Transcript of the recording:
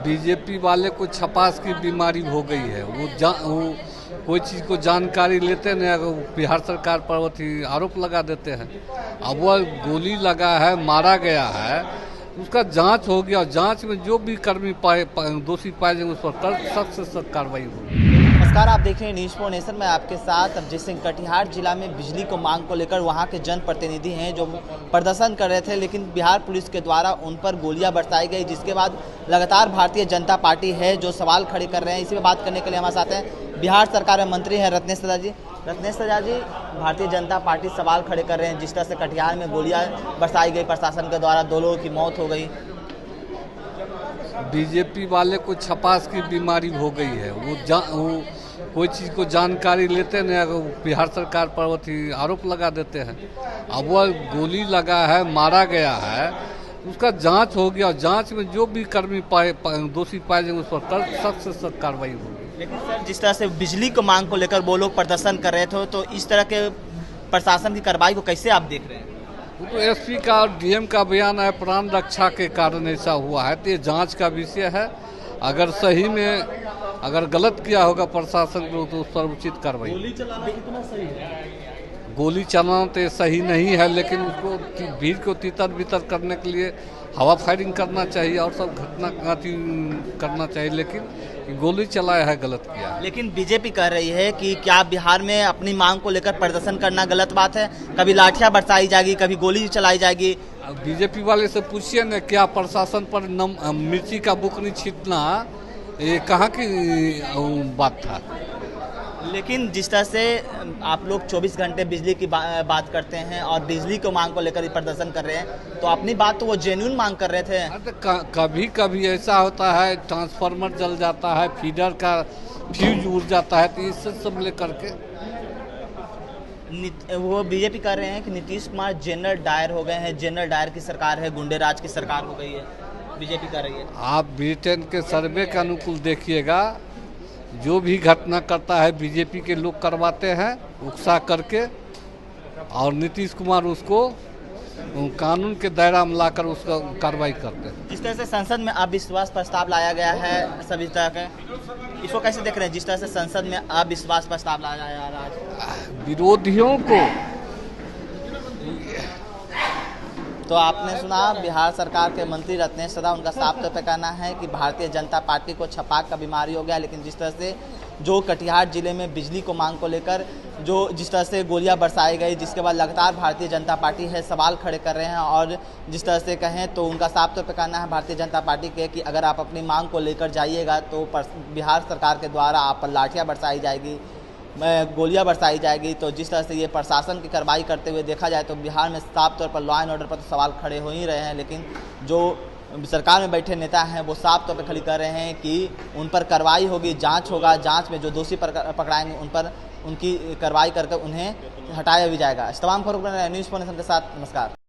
BJP वाले को छपास की बीमारी हो गई है। वो कोई चीज़ को जानकारी लेते नहीं, बिहार सरकार पर वो आरोप लगा देते हैं। अब वह गोली लगा है, मारा गया है, उसका जांच हो गया। जांच में जो भी कर्मी दोषी पाए जाएंगे उस पर सख्त से सख्त कार्रवाई होगी। नमस्कार, आप देख रहे हैं न्यूज़ फॉर नेशन में आपके साथ अभिजीत सिंह। कटिहार जिला में बिजली को मांग को लेकर वहां के जनप्रतिनिधि हैं जो प्रदर्शन कर रहे थे, लेकिन बिहार पुलिस के द्वारा उन पर गोलियां बरसाई गई, जिसके बाद लगातार भारतीय जनता पार्टी है जो सवाल खड़े कर रहे हैं। इसी में बात करने के लिए हमारे साथ हैं बिहार सरकार में मंत्री हैं रत्नेश सदा जी। रत्नेश सदा जी, भारतीय जनता पार्टी सवाल खड़े कर रहे हैं जिस तरह से कटिहार में गोलियाँ बरसाई गई प्रशासन के द्वारा, 2 लोगों की मौत हो गई। बीजेपी वाले को छपास की बीमारी हो गई है। वो कोई चीज़ को जानकारी लेते नहीं, बिहार सरकार पर वो आरोप लगा देते हैं। अब वह गोली लगा है, मारा गया है, उसका जांच हो गया। जांच में जो भी कर्मी दोषी पाए जाएंगे उस पर सख्त से सख्त कार्रवाई होगी। लेकिन सर, जिस तरह से बिजली को मांग को लेकर वो लोग प्रदर्शन कर रहे थे, तो इस तरह के प्रशासन की कार्रवाई को कैसे आप देख रहे हैं? वो तो एसपी का और डीएम का बयान है, प्राण रक्षा के कारण ऐसा हुआ है। तो ये जांच का विषय है। अगर सही में अगर गलत किया होगा प्रशासन को तो उस पर उचित कार्रवाई। गोली चलाना कितना सही है? गोली चलाना तो सही नहीं है, लेकिन उसको भीड़ को तितर बितर करने के लिए हवा फायरिंग करना चाहिए और सब घटना करना चाहिए, लेकिन गोली चलाया है गलत किया है। लेकिन बीजेपी कह रही है कि क्या बिहार में अपनी मांग को लेकर प्रदर्शन करना गलत बात है? कभी लाठियां बरसाई जाएगी, कभी गोली चलाई जाएगी। बीजेपी वाले से पूछिए न, क्या प्रशासन पर मिर्ची का बुकनी छीटना ये कहाँ की बात था? लेकिन जिस तरह से आप लोग 24 घंटे बिजली की बात करते हैं और बिजली को मांग को लेकर प्रदर्शन कर रहे हैं, तो अपनी बात तो वो जेन्युइन मांग कर रहे थे। कभी कभी ऐसा होता है, ट्रांसफार्मर जल जाता है, फीडर का फ्यूज उड़ जाता है, तो इससे सब लेकर के वो बीजेपी कर रहे हैं कि नीतीश कुमार जनरल डायर हो गए हैं, जनरल डायर की सरकार है, गुंडेराज की सरकार हो गई है, बीजेपी कर रही है। आप ब्रिटेन के सर्वे के अनुकूल देखिएगा, जो भी घटना करता है बीजेपी के लोग करवाते हैं उकसा करके, और नीतीश कुमार उसको कानून के दायरा में लाकर उसका कार्रवाई करते हैं। जिस तरह से संसद में अविश्वास प्रस्ताव लाया गया है सभी तरह के, इसको कैसे देख रहे हैं? जिस तरह से संसद में अविश्वास प्रस्ताव लाया जा रहा है विरोधियों को, तो आपने सुना बिहार सरकार के मंत्री रत्नेश सदा, उनका साफ तौर पर कहना है कि भारतीय जनता पार्टी को छपाक का बीमारी हो गया। लेकिन जिस तरह से जो कटिहार जिले में बिजली को मांग को लेकर जिस तरह से गोलियां बरसाई गई, जिसके बाद लगातार भारतीय जनता पार्टी है सवाल खड़े कर रहे हैं। और जिस तरह से कहें तो उनका साफ तौर पर कहना है भारतीय जनता पार्टी के कि अगर आप अपनी मांग को लेकर जाइएगा तो बिहार सरकार के द्वारा आप पर लाठियाँ बरसाई जाएगी, गोलियां बरसाई जाएगी। तो जिस तरह से ये प्रशासन की कार्रवाई करते हुए देखा जाए तो बिहार में साफ तौर पर लॉ एंड ऑर्डर पर तो सवाल खड़े हो ही रहे हैं, लेकिन जो सरकार में बैठे नेता हैं वो साफ तौर पर खड़ी कर रहे हैं कि उन पर कार्रवाई होगी, जांच होगा, जांच में जो दोषी पकड़ाएंगे उन पर उनकी कार्रवाई करके उन्हें हटाया भी जाएगा। इस तमाम खबरों न्यूज़ फॉर नेशन के साथ नमस्कार।